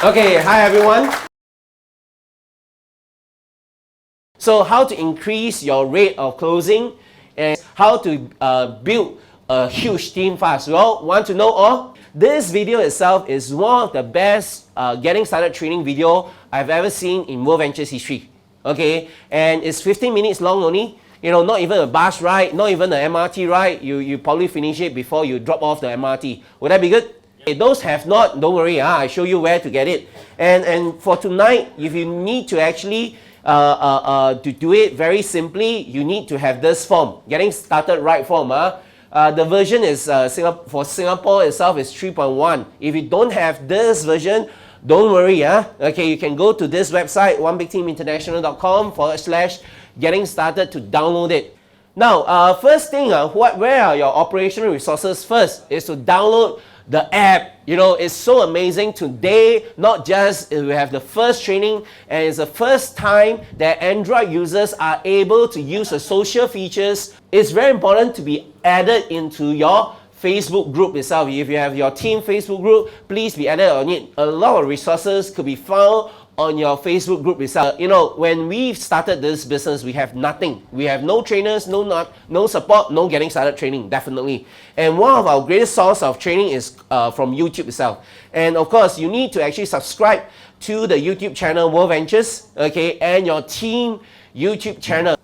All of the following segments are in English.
Okay, hi everyone. So how to increase your rate of closing and how to build a huge team fast. You all want to know all? This video itself is one of the best getting started training video I've ever seen in World Ventures history. Okay, and it's 15 minutes long only. You know, not even a bus ride, not even an MRT ride. You probably finish it before you drop off the MRT. Would that be good? Those have not, don't worry, I show you where to get it. And for tonight, if you need to actually to do it very simply, you need to have this form, getting started right form. The version is for Singapore itself is 3.1. If you don't have this version, don't worry. Okay, you can go to this website, onebigteaminternational.com/getting started to download it. Now, first thing, where are your operational resources? First is to download the app. You know, it's so amazing today. Not just we have the first training, and it's the first time that Android users are able to use the social features. It's very important to be added into your Facebook group itself. If you have your team Facebook group, please be added on it. A lot of resources could be found on your Facebook group itself. You know, when we started this business, we have nothing. We have no trainers, no support, no getting started training, definitely. And one of our greatest source of training is from YouTube itself. And of course, you need to actually subscribe to the YouTube channel World Ventures, okay, and your team YouTube channel.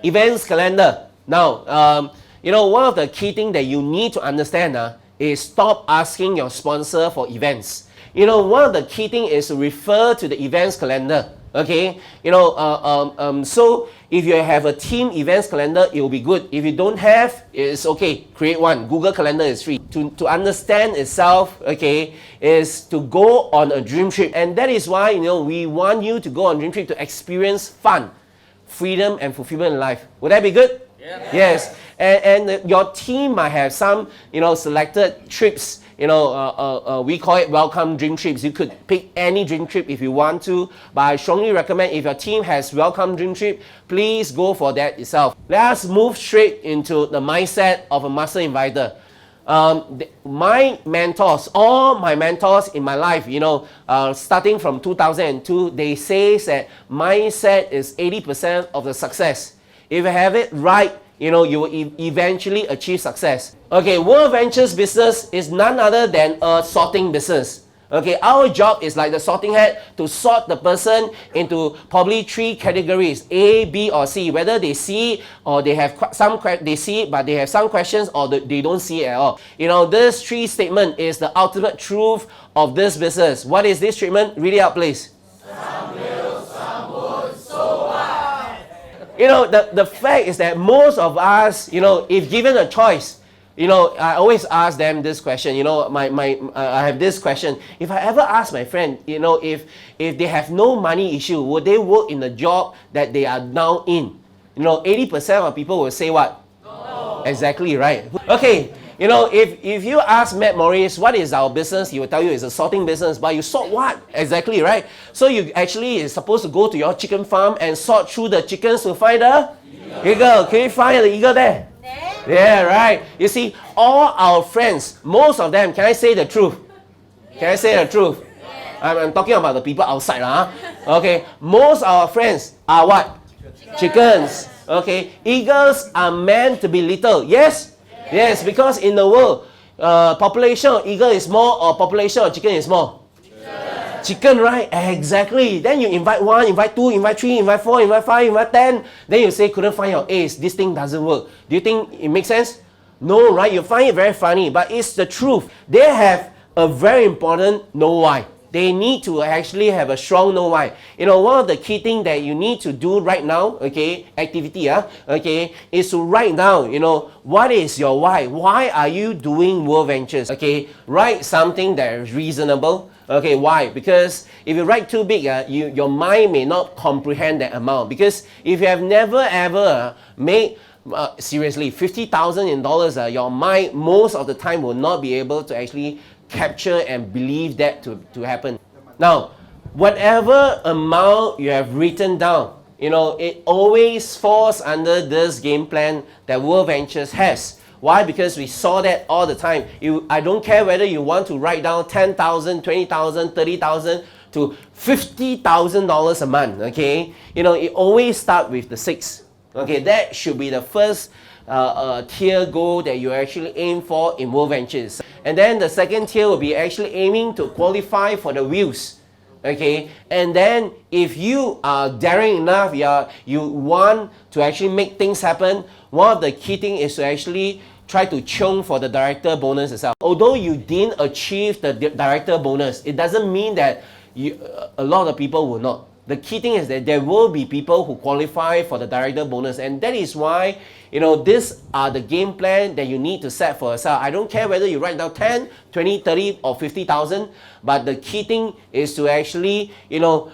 Events calendar. Now, you know, one of the key things that you need to understand is stop asking your sponsor for events. You know, one of the key things is to refer to the events calendar. Okay, you know, so if you have a team events calendar, it will be good. If you don't have, it's okay. Create one. Google Calendar is free. To understand itself, okay, is to go on a dream trip, and that is why, you know, we want you to go on dream trip to experience fun, freedom, and fulfillment in life. Would that be good? Yeah. Yes. And your team might have some, you know, selected trips. You know, we call it welcome dream trips. You could pick any dream trip if you want to, but I strongly recommend if your team has welcome dream trip, please go for that itself. Let us move straight into the mindset of a master inviter. My mentors, all my mentors in my life, you know, starting from 2002, they say that mindset is 80% of the success. If you have it right, you know, you will eventually achieve success. Okay, World Ventures business is none other than a sorting business. Okay, our job is like the sorting hat to sort the person into probably 3 categories, A, B, or C. Whether they see it or they have they see it, but they have some questions, or they don't see it at all. You know, this 3 statement is the ultimate truth of this business. What is this statement? Read it out, please. Some will, some would, so what? You know, the fact is that most of us, you know, if given a choice, you know, I always ask them this question. You know, I have this question. If I ever ask my friend, you know, if they have no money issue, would they work in the job that they are now in? You know, 80% of people will say what? No. Exactly right. Okay, you know, if you ask Matt Morris, what is our business? He will tell you it's a sorting business. But you sort what? Exactly right. So you actually is supposed to go to your chicken farm and sort through the chickens to find the eagle. Can you find the eagle there? Yeah, right. You see, all our friends, most of them, can I say the truth? Can I say the truth? I'm talking about the people outside. Okay, most of our friends are what? Chickens. Okay. Eagles are meant to be little. Yes? Yes, because in the world, population of eagle is more or population of chicken is more? Chicken, right? Exactly. Then you invite 1, invite 2, invite 3, invite 4, invite 5, invite 10. Then you say, couldn't find your ace. This thing doesn't work. Do you think it makes sense? No, right? You find it very funny, but it's the truth. They have a very important know why. They need to actually have a strong know why. You know, one of the key things that you need to do right now, okay, activity, okay, is to write down, you know, what is your why? Why are you doing World Ventures? Okay, write something that is reasonable. Okay, why? Because if you write too big, your mind may not comprehend that amount. Because if you have never ever made seriously $50,000 in dollars, your mind most of the time will not be able to actually capture and believe that to happen. Now, whatever amount you have written down, you know, it always falls under this game plan that World Ventures has. Why? Because we saw that all the time. I don't care whether you want to write down 10,000, 20,000, 30,000 to $50,000 a month, okay? You know, it always starts with the 6. Okay, that should be the first tier goal that you actually aim for in World Ventures. And then the second tier will be actually aiming to qualify for the wheels. Okay, and then if you are daring enough, you want to actually make things happen, one of the key things is to actually try to chung for the director bonus itself. Although you didn't achieve the director bonus, it doesn't mean that a lot of people will not. The key thing is that there will be people who qualify for the director bonus, and that is why, you know, these are the game plan that you need to set for yourself. I don't care whether you write down 10, 20, 30 or 50,000, but the key thing is to actually, you know,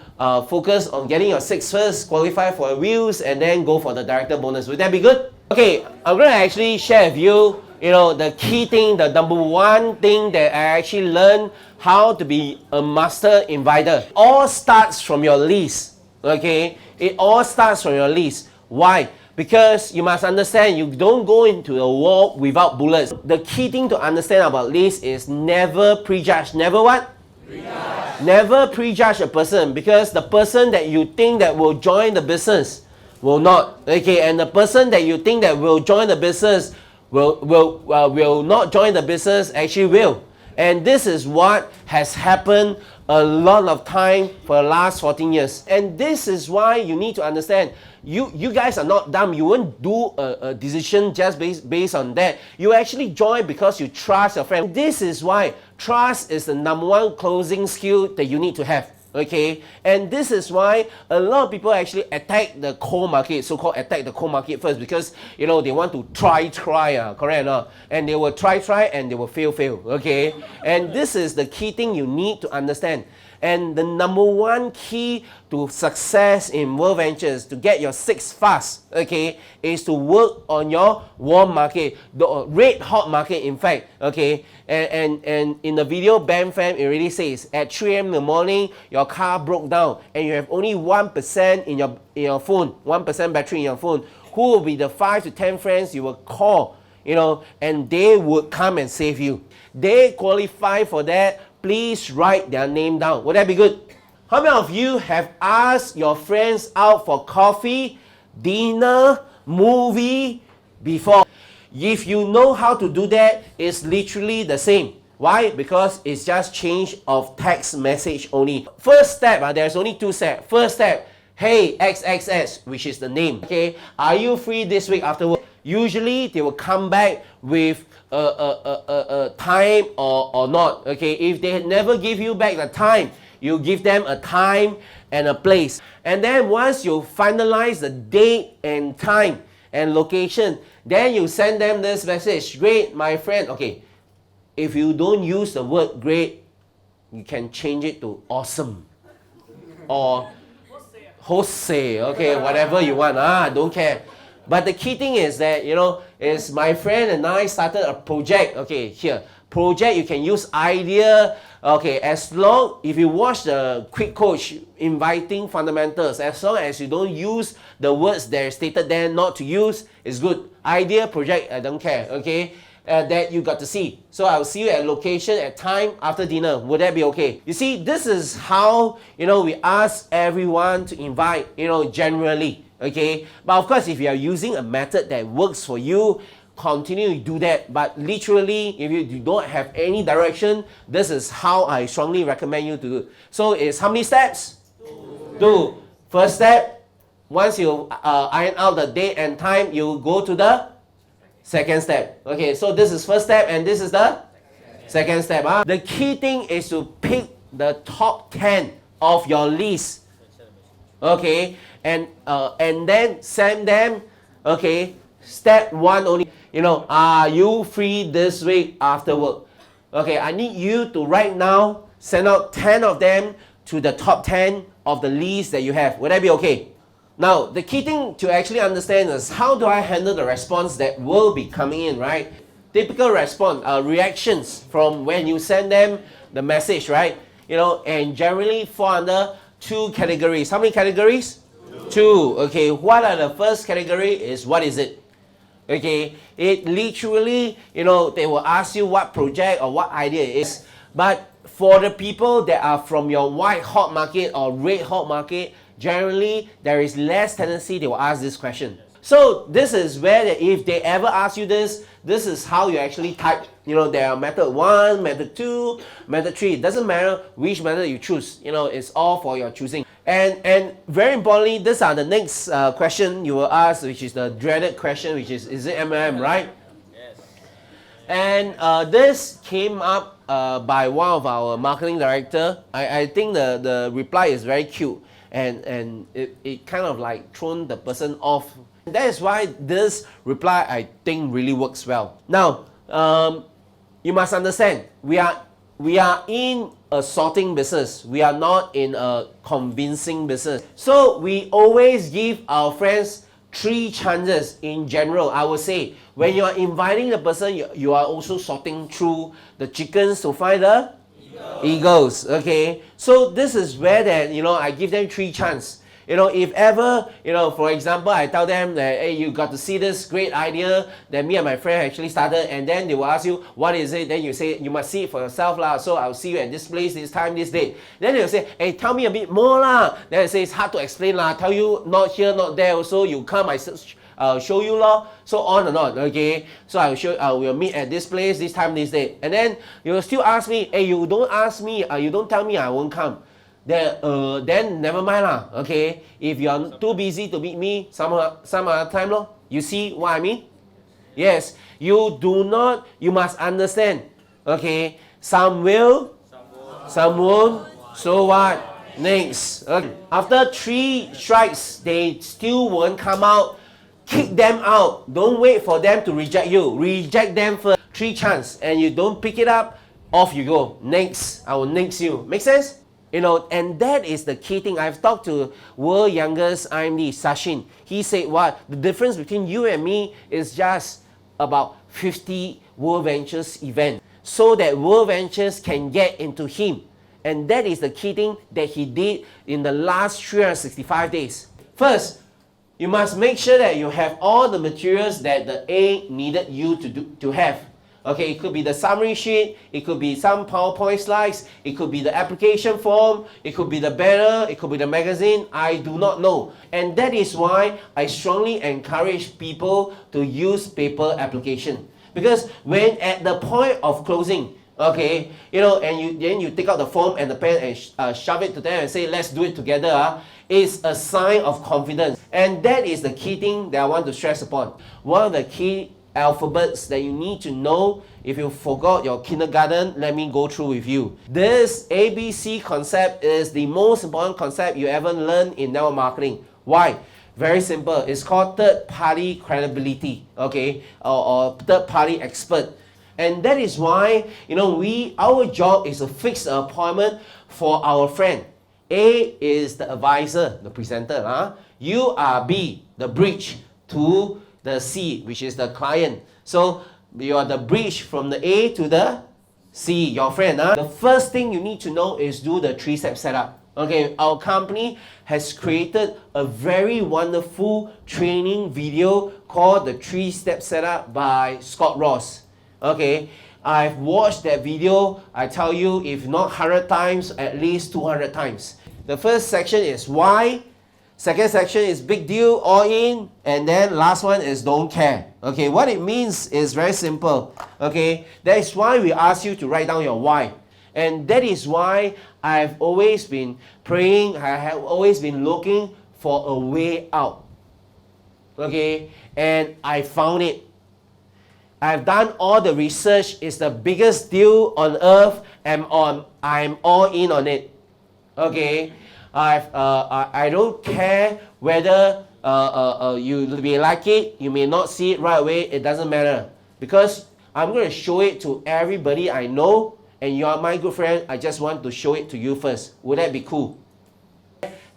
focus on getting your 6 first, qualify for wheels, and then go for the director bonus. Would that be good? Okay, I'm going to actually share with you, you know, the key thing, the number one thing that I actually learned how to be a master inviter. It all starts from your list, okay? It all starts from your list. Why? Because you must understand, you don't go into a war without bullets. The key thing to understand about list is never prejudge. Never what? Prejudge. Never prejudge a person, because the person that you think that will join the business will not. Okay, and the person that you think that will join the business will not join the business, actually will. And this is what has happened a lot of time for the last 14 years. And this is why you need to understand, you guys are not dumb. You won't do a decision just based on that. You actually join because you trust your friend. This is why trust is the number one closing skill that you need to have. Okay, and this is why a lot of people actually attack the core market, so-called attack the core market first, because, you know, they want to try, correct or not? And they will try, and they will fail, okay? And this is the key thing you need to understand. And the number one key to success in World Ventures, to get your 6 fast, okay, is to work on your warm market, the red hot market, in fact, okay. And in the video, Bam Fam, it really says at 3 a.m. in the morning, your car broke down and you have only 1% in your phone, 1% battery in your phone. Who will be the 5 to 10 friends you will call, you know, and they would come and save you? They qualify for that. Please write their name down. Would that be good? How many of you have asked your friends out for coffee, dinner, movie before? If you know how to do that, it's literally the same. Why? Because it's just change of text message only. First step, there's only 2 steps. First step, hey XXS, which is the name. Okay, are you free this week after work? Usually they will come back with a time or not. Okay, if they never give you back the time, you give them a time and a place. And then once you finalize the date and time and location, then you send them this message. Great, my friend. Okay, if you don't use the word great, you can change it to awesome or Jose. Okay, whatever you want. Don't care. But the key thing is that, you know, is my friend and I started a project. Okay, here, project, you can use idea. Okay, as long, if you watch the quick coach inviting fundamentals, as long as you don't use the words that are stated there not to use, it's good. Idea, project, I don't care. Okay, that you got to see. So I'll see you at location, at time, after dinner. Would that be okay? You see, this is how, you know, we ask everyone to invite, you know, generally. Okay, but of course, if you are using a method that works for you, continue to do that. But literally, if you don't have any direction, this is how I strongly recommend you to do. So it's how many steps? Two. First step, once you iron out the date and time, you go to the second step. Okay, so this is first step and this is the second step. The key thing is to pick the top 10 of your list. Okay, and then send them. Okay, step 1 only. You know, are you free this week after work? Okay, I need you to right now send out 10 of them to the top 10 of the list that you have. Would that be okay? Now, the key thing to actually understand is how do I handle the response that will be coming in, right? Typical response, reactions from when you send them the message, right? You know, and generally fall under 2 categories. How many categories? 2. Okay, what are the first category is what is it? Okay, it literally, you know, they will ask you what project or what idea it is. But for the people that are from your white hot market or red hot market, generally there is less tendency they will ask this question. So this is where if they ever ask you this is how you actually type. You know, there are method 1, method 2, method 3. It doesn't matter which method you choose. You know, it's all for your choosing. And very importantly, these are the next question you will ask, which is the dreaded question, which is it MLM, right? Yes. And this came up by one of our marketing director. I think the reply is very cute, and it kind of like thrown the person off. That is why this reply I think really works well. Now, you must understand, we are in a sorting business. We are not in a convincing business. So we always give our friends 3 chances in general. I would say when you are inviting the person, you are also sorting through the chickens to find the eagles. Okay, so this is where that, you know, I give them 3 chances. You know, if ever, you know, for example, I tell them that, hey, you got to see this great idea that me and my friend actually started, and then they will ask you, what is it? Then you say, you must see it for yourself lah. So I'll see you at this place, this time, this date. Then they'll say, hey, tell me a bit more lah. Then I say, it's hard to explain lah. Tell you not here, not there. Also, you come, I'll show you lah. So on and on. Okay. So I will meet at this place, this time, this date. And then you will still ask me, hey, you don't ask me, you don't tell me, I won't come. Then never mind lah. Okay, if you are too busy to meet me some other time lor. You see what I mean? Yes, you must understand. Okay, some will, some won't. So what? Next. Okay. After 3 strikes, they still won't come out. Kick them out. Don't wait for them to reject you. Reject them for 3 chances, and you don't pick it up. Off you go. Next, I will next you. Make sense? You know, and that is the key thing. I've talked to world youngest IMD, Sachin. He said what? The difference between you and me is just about 50 World Ventures events. So that World Ventures can get into him. And that is the key thing that he did in the last 365 days. First, you must make sure that you have all the materials that the A needed you to have. Okay, it could be the summary sheet, it could be some PowerPoint slides, it could be the application form, it could be the banner, it could be the magazine, I do not know. And that is why I strongly encourage people to use paper application. Because when at the point of closing, okay, you know, and then you take out the form and the pen and shove it to them and say, let's do it together, is a sign of confidence. And that is the key thing that I want to stress upon. One of the key alphabets that you need to know. If you forgot your kindergarten, let me go through with you. This ABC concept is the most important concept you ever learn in network marketing. Why? Very simple. It's called third-party credibility, okay, or third-party expert. And that is why, you know, our job is to fix an appointment for our friend. A is the advisor, the presenter. You are B, the bridge to the C, which is the client. So you are the bridge from the A to the C, your friend. The first thing you need to know is do the 3-step setup. Okay, our company has created a very wonderful training video called the 3-step setup by Scott Ross. Okay, I've watched that video, I tell you, if not 100 times, at least 200 times. The first section is why. Second section is big deal, all in, and then last one is don't care. Okay, what it means is very simple. Okay, that is why we ask you to write down your why. And that is why I've always been praying, I have always been looking for a way out. Okay, and I found it. I've done all the research. It's the biggest deal on earth, and I'm all in on it. Okay, I don't care whether you may like it, you may not see it right away. It doesn't matter, because I'm going to show it to everybody I know, and you are my good friend. I just want to show it to you first. Would that be cool?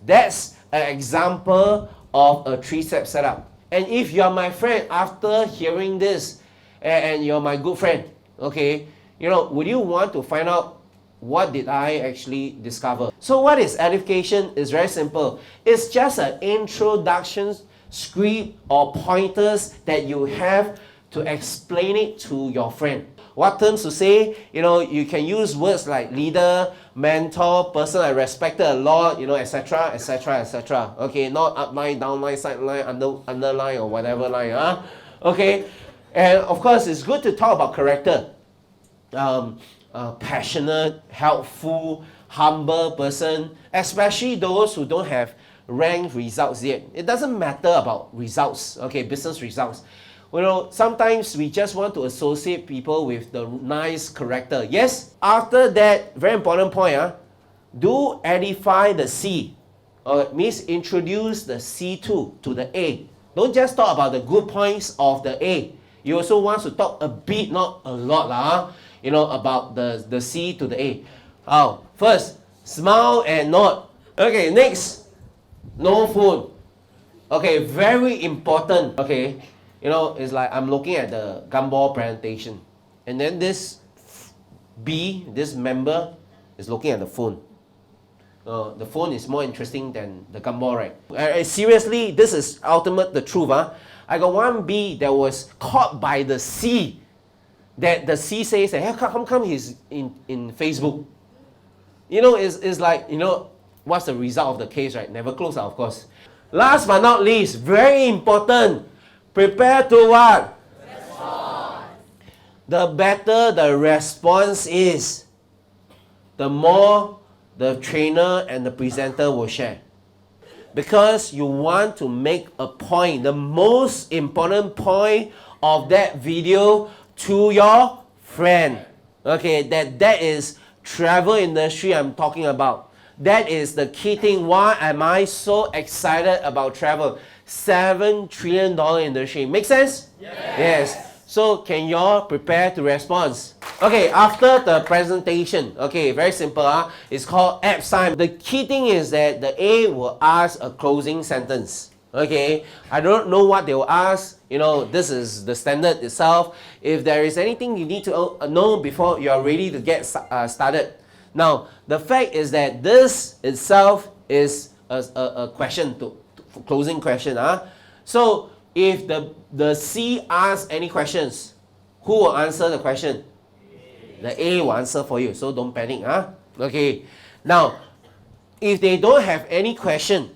That's an example of a 3-step setup. And if you are my friend after hearing this, and you're my good friend, okay, would you want to find out what did I actually discover? So what is edification? Is very simple. It's just an introduction script or pointers that you have to explain it to your friend. What terms to say? You can use words like leader, mentor, person I respected a lot, etc., etc., etc. Okay, not upline, downline, sideline, underline, or whatever line. Okay, and of course, it's good to talk about character. Passionate, helpful, humble person, especially those who don't have ranked results yet. It doesn't matter about results, okay, business results. Sometimes we just want to associate people with the nice character. Yes, after that, very important point, do edify the C. Means introduce the C2 to the A. Don't just talk about the good points of the A. You also want to talk a bit, not a lot, about the C to the A. First, smile and nod. Okay, next, no phone. Okay, very important. Okay, it's like I'm looking at the gumball presentation, and then this this member is looking at the phone. The phone is more interesting than the gumball, right? Seriously, this is the truth. I got one B that was caught by the C. That the C says that, hey, how come he's in Facebook? It's like, what's the result of the case, right? Never close out, of course. Last but not least, very important, prepare to what? Respond. The better the response is, the more the trainer and the presenter will share. Because you want to make a point, the most important point of that video to your friend. Okay, that is travel industry I'm talking about. That is the key thing. Why am I so excited about travel? $7 trillion industry. Make sense? Yes. So can y'all prepare to respond? Okay, after the presentation, okay, very simple. It's called app sign. The key thing is that the A will ask a closing sentence. Okay, I don't know what they will ask. This is the standard itself. If there is anything you need to know before you are ready to get started. Now, the fact is that this itself is a question, to closing question. So, if the C asks any questions, who will answer the question? The A will answer for you, so don't panic. Okay, now, if they don't have any question,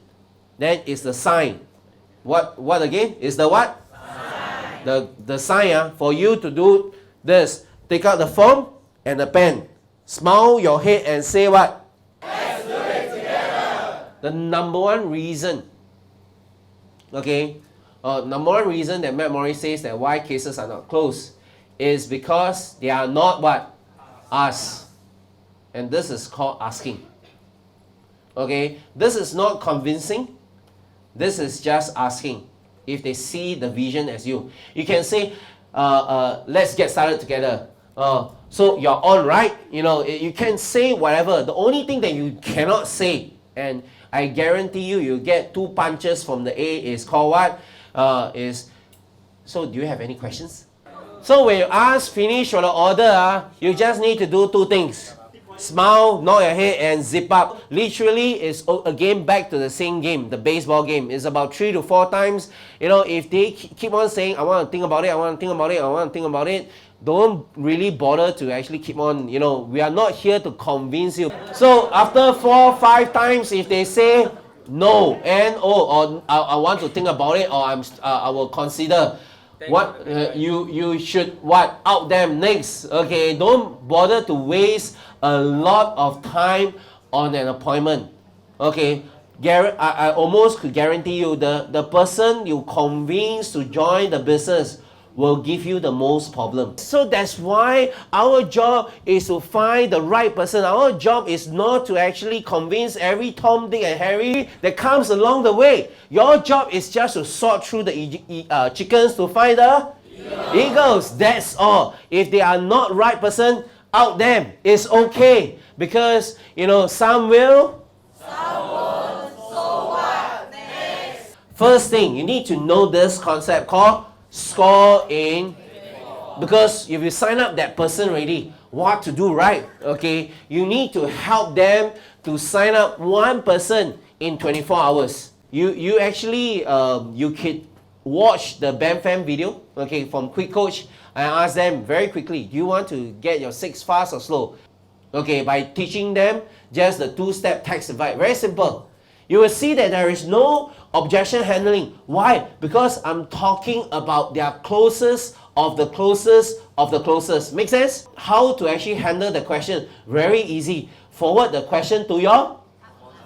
then it's the sign. What again? Is the what? Sign. The sign for you to do this. Take out the phone and the pen. Smile your head and say what? Let's do it together. The number one reason, okay, number one reason that Matt Morris says that why cases are not closed is because they are not what? Us. And this is called asking. Okay, this is not convincing. This is just asking if they see the vision as you. You can say, let's get started together. So you're on, right? You can say whatever. The only thing that you cannot say, and I guarantee you get 2 punches from the A, is called what? So do you have any questions? So when you ask, finish, or the order, you just need to do 2 things. Smile, nod your head, and zip up. Literally, it's again back to the same game, the baseball game. It's about 3 to 4 times. If they keep on saying, I want to think about it, I want to think about it, I want to think about it, don't really bother to actually keep on, we are not here to convince you. So after 4 or 5 times, if they say, No, N O, or I want to think about it, or I will consider. What you should what out them next. Okay, don't bother to waste a lot of time on an appointment. Okay, I almost could guarantee you the person you convince to join the business will give you the most problem. So that's why our job is to find the right person. Our job is not to actually convince every Tom, Dick and Harry that comes along the way. Your job is just to sort through the chickens to find the eagles. That's all. If they are not right person, out them. It's okay. Because, some will. Some won't. So what? Next. First thing, you need to know this concept called score in, because if you sign up that person already, what to do, right? Okay, you need to help them to sign up one person in 24 hours. You actually you could watch the BAMFAM video, okay, from Quick Coach, and ask them very quickly, do you want to get your 6 fast or slow? Okay, by teaching them just the 2-step tax advice, very simple. You will see that there is no objection handling. Why? Because I'm talking about their closest of the closest of the closest. Make sense? How to actually handle the question? Very easy. Forward the question to your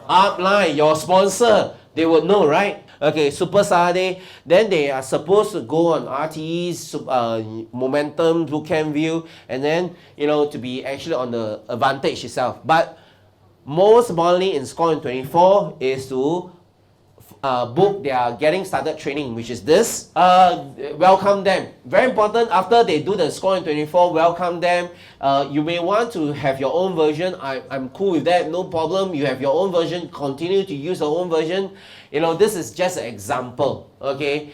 upline, your sponsor. They would know, right? Okay, Super Saturday. Then they are supposed to go on RTE's Momentum Bootcamp View, and then, to be actually on the advantage itself. But most importantly in Score in 24 is to book their getting started training, which is this. Welcome them. Very important, after they do the Score in 24, welcome them. You may want to have your own version. I'm cool with that, no problem. You have your own version, continue to use your own version. This is just an example, okay?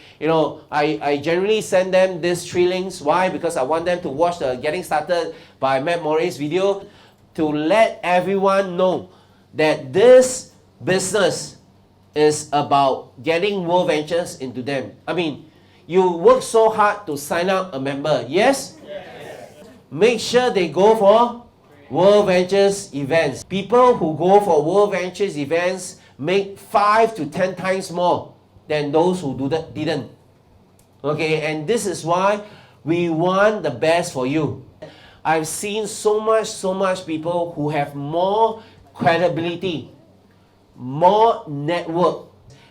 I generally send them these 3 links. Why? Because I want them to watch the Getting Started by Matt Morris video, to let everyone know that this business is about getting World Ventures into them. I mean, you work so hard to sign up a member, yes? Yes. Make sure they go for World Ventures events. People who go for World Ventures events make 5 to 10 times more than those who didn't. Okay, and this is why we want the best for you. I've seen so much people who have more credibility, more network,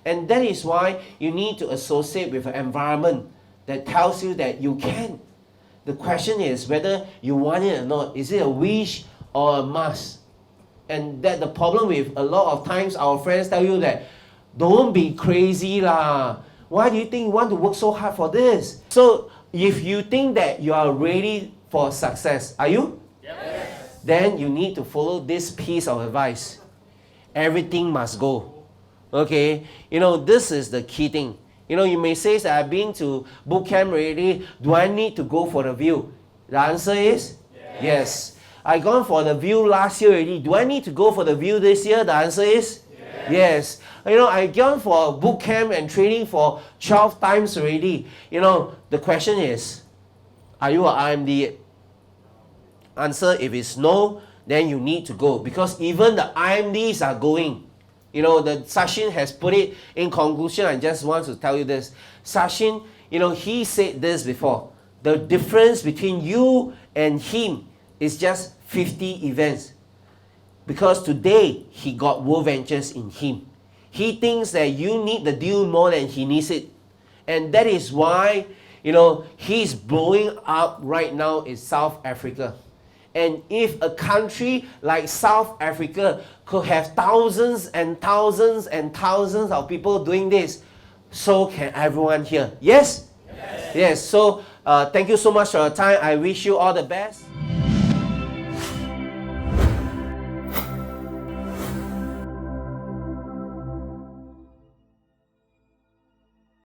and that is why you need to associate with an environment that tells you that you can. The question is whether you want it or not. Is it a wish or a must? And that the problem with a lot of times our friends tell you that, don't be crazy lah. Why do you think you want to work so hard for this? So if you think that you are ready for success, are you? Yes. Then you need to follow this piece of advice. Everything must go. Okay? This is the key thing. You may say that I've been to boot camp already. Do I need to go for the view? The answer is yes. I gone for the view last year already. Do I need to go for the view this year? The answer is yes. I gone for boot camp and training for 12 times already. The question is, are you an IMD? Answer, if it's no, then you need to go, because even the IMDs are going. The Sachin has put it in conclusion. I just want to tell you this. Sachin, he said this before. The difference between you and him is just 50 events. Because today, he got World Ventures in him. He thinks that you need the deal more than he needs it. And that is why, he's blowing up right now in South Africa. And if a country like South Africa could have thousands and thousands and thousands of people doing this, so can everyone here. Yes? Yes. So, thank you so much for your time. I wish you all the best.